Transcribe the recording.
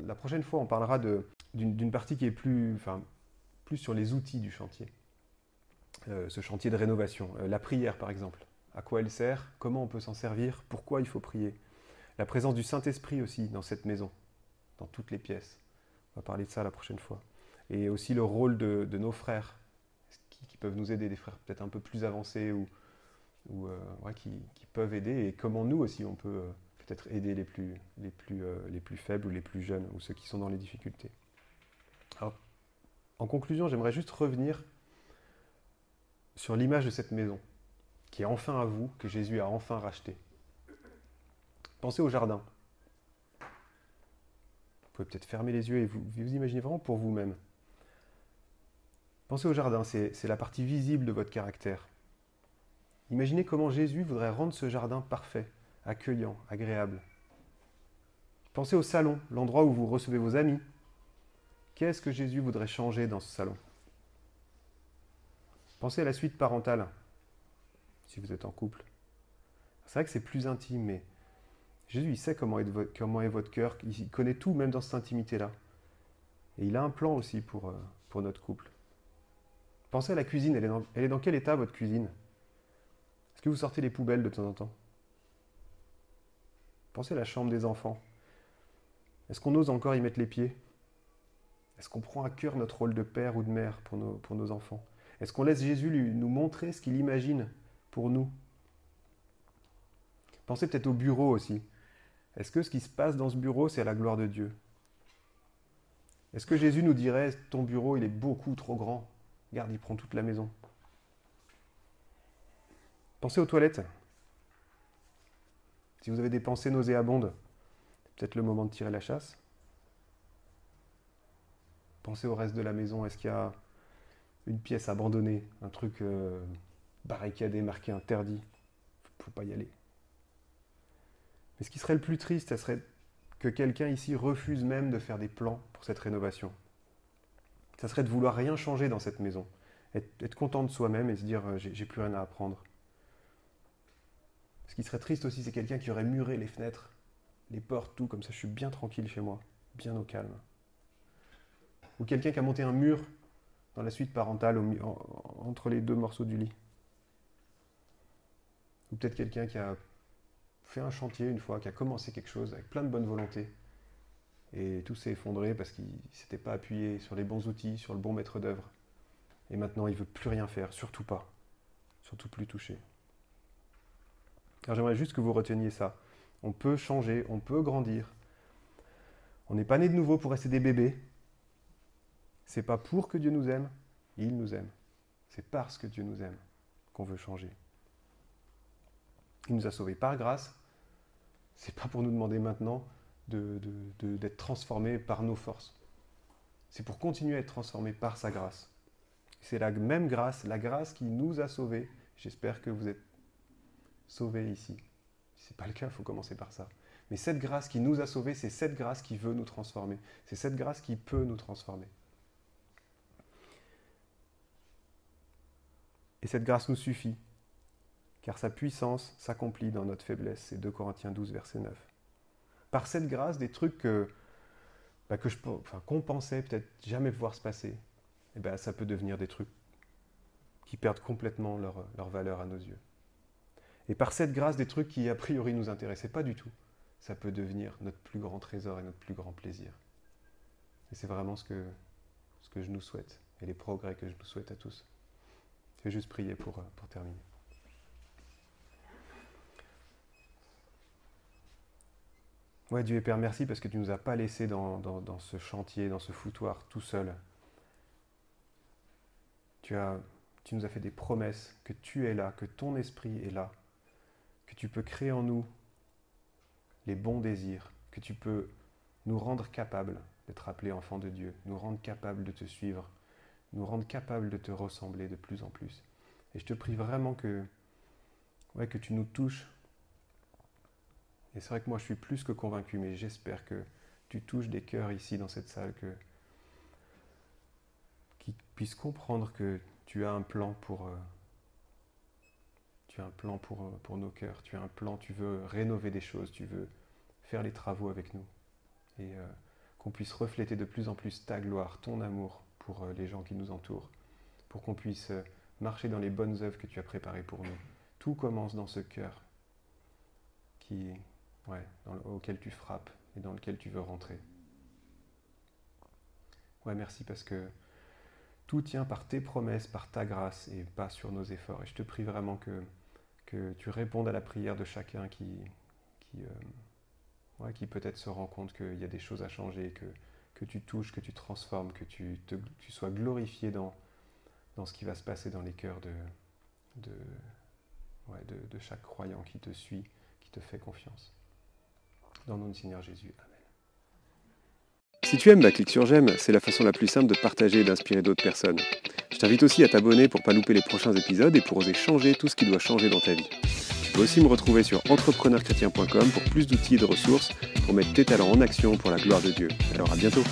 La prochaine fois, on parlera d'une partie qui est plus sur les outils du chantier. Ce chantier de rénovation. La prière, par exemple. À quoi elle sert? Comment on peut s'en servir? Pourquoi il faut prier? La présence du Saint-Esprit aussi dans cette maison, dans toutes les pièces. On va parler de ça la prochaine fois. Et aussi le rôle de nos frères, qui peuvent nous aider, des frères peut-être un peu plus avancés ou qui peuvent aider, et comment nous aussi on peut peut-être aider les plus faibles ou les plus jeunes ou ceux qui sont dans les difficultés. Alors, en conclusion, j'aimerais juste revenir sur l'image de cette maison, qui est enfin à vous, que Jésus a enfin racheté. Pensez au jardin. Vous pouvez peut-être fermer les yeux et vous imaginez vraiment pour vous-même. Pensez au jardin, c'est la partie visible de votre caractère. Imaginez comment Jésus voudrait rendre ce jardin parfait, accueillant, agréable. Pensez au salon, l'endroit où vous recevez vos amis. Qu'est-ce que Jésus voudrait changer dans ce salon? Pensez à la suite parentale, si vous êtes en couple. C'est vrai que c'est plus intime, mais Jésus, il sait comment est votre cœur, il connaît tout, même dans cette intimité-là. Et il a un plan aussi pour notre couple. Pensez à la cuisine, elle est dans quel état votre cuisine? Est-ce que vous sortez les poubelles de temps en temps? Pensez à la chambre des enfants. Est-ce qu'on ose encore y mettre les pieds? Est-ce qu'on prend à cœur notre rôle de père ou de mère pour nos enfants? Est-ce qu'on laisse Jésus nous montrer ce qu'il imagine pour nous? Pensez peut-être au bureau aussi. Est-ce que ce qui se passe dans ce bureau, c'est à la gloire de Dieu? Est-ce que Jésus nous dirait, ton bureau, il est beaucoup trop grand, regarde, il prend toute la maison? Pensez aux toilettes. Si vous avez des pensées nauséabondes, c'est peut-être le moment de tirer la chasse. Pensez au reste de la maison. Est-ce qu'il y a une pièce abandonnée, un truc barricadé, marqué interdit? Il ne faut pas y aller. Mais ce qui serait le plus triste, ça serait que quelqu'un ici refuse même de faire des plans pour cette rénovation. Ça serait de vouloir rien changer dans cette maison. Être content de soi-même et se dire j'ai plus rien à apprendre. Ce qui serait triste aussi, c'est quelqu'un qui aurait muré les fenêtres, les portes, tout, comme ça je suis bien tranquille chez moi, bien au calme. Ou quelqu'un qui a monté un mur dans la suite parentale entre les deux morceaux du lit. Ou peut-être quelqu'un qui a fait un chantier une fois, qui a commencé quelque chose avec plein de bonne volonté. Et tout s'est effondré parce qu'il ne s'était pas appuyé sur les bons outils, sur le bon maître d'œuvre. Et maintenant, il ne veut plus rien faire, surtout pas. Surtout plus toucher. Alors j'aimerais juste que vous reteniez ça. On peut changer, on peut grandir. On n'est pas né de nouveau pour rester des bébés. C'est pas pour que Dieu nous aime, il nous aime. C'est parce que Dieu nous aime qu'on veut changer. Il nous a sauvés par grâce. C'est pas pour nous demander maintenant d'être transformés par nos forces. C'est pour continuer à être transformés par sa grâce. C'est la même grâce, la grâce qui nous a sauvés. J'espère que vous êtes sauvés ici. Si ce n'est pas le cas, il faut commencer par ça. Mais cette grâce qui nous a sauvés, c'est cette grâce qui veut nous transformer. C'est cette grâce qui peut nous transformer. Et cette grâce nous suffit, car sa puissance s'accomplit dans notre faiblesse. C'est 2 Corinthiens 12, verset 9. Par cette grâce, des trucs qu'on pensait peut-être jamais voir se passer, ça peut devenir des trucs qui perdent complètement leur valeur à nos yeux. Et par cette grâce, des trucs qui a priori nous intéressaient pas du tout, ça peut devenir notre plus grand trésor et notre plus grand plaisir. Et c'est vraiment ce que je nous souhaite, et les progrès que je nous souhaite à tous. Je vais juste prier pour terminer. Ouais, Dieu et Père, merci parce que tu ne nous as pas laissés dans ce chantier, dans ce foutoir, tout seul. Tu nous as fait des promesses, que tu es là, que ton esprit est là, que tu peux créer en nous les bons désirs, que tu peux nous rendre capables d'être appelés enfants de Dieu, nous rendre capables de te suivre, nous rendre capables de te ressembler de plus en plus. Et je te prie vraiment que tu nous touches. Et c'est vrai que moi je suis plus que convaincu, mais j'espère que tu touches des cœurs ici dans cette salle, qui puissent comprendre que tu as un plan pour nos cœurs, tu as un plan, tu veux rénover des choses, tu veux faire les travaux avec nous. Et qu'on puisse refléter de plus en plus ta gloire, ton amour pour les gens qui nous entourent, pour qu'on puisse marcher dans les bonnes œuvres que tu as préparées pour nous. Tout commence dans ce cœur auquel tu frappes et dans lequel tu veux rentrer. Ouais, merci parce que tout tient par tes promesses, par ta grâce et pas sur nos efforts. Et je te prie vraiment que tu répondes à la prière de chacun qui peut-être se rend compte qu'il y a des choses à changer, que tu touches, que tu transformes, que tu sois glorifié dans ce qui va se passer dans les cœurs de chaque croyant qui te suit, qui te fait confiance. Dans le nom du Seigneur Jésus. Amen. Si tu aimes, clique sur j'aime, c'est la façon la plus simple de partager et d'inspirer d'autres personnes. Je t'invite aussi à t'abonner pour ne pas louper les prochains épisodes et pour oser changer tout ce qui doit changer dans ta vie. Tu peux aussi me retrouver sur entrepreneurchrétien.com pour plus d'outils et de ressources pour mettre tes talents en action pour la gloire de Dieu. Alors à bientôt.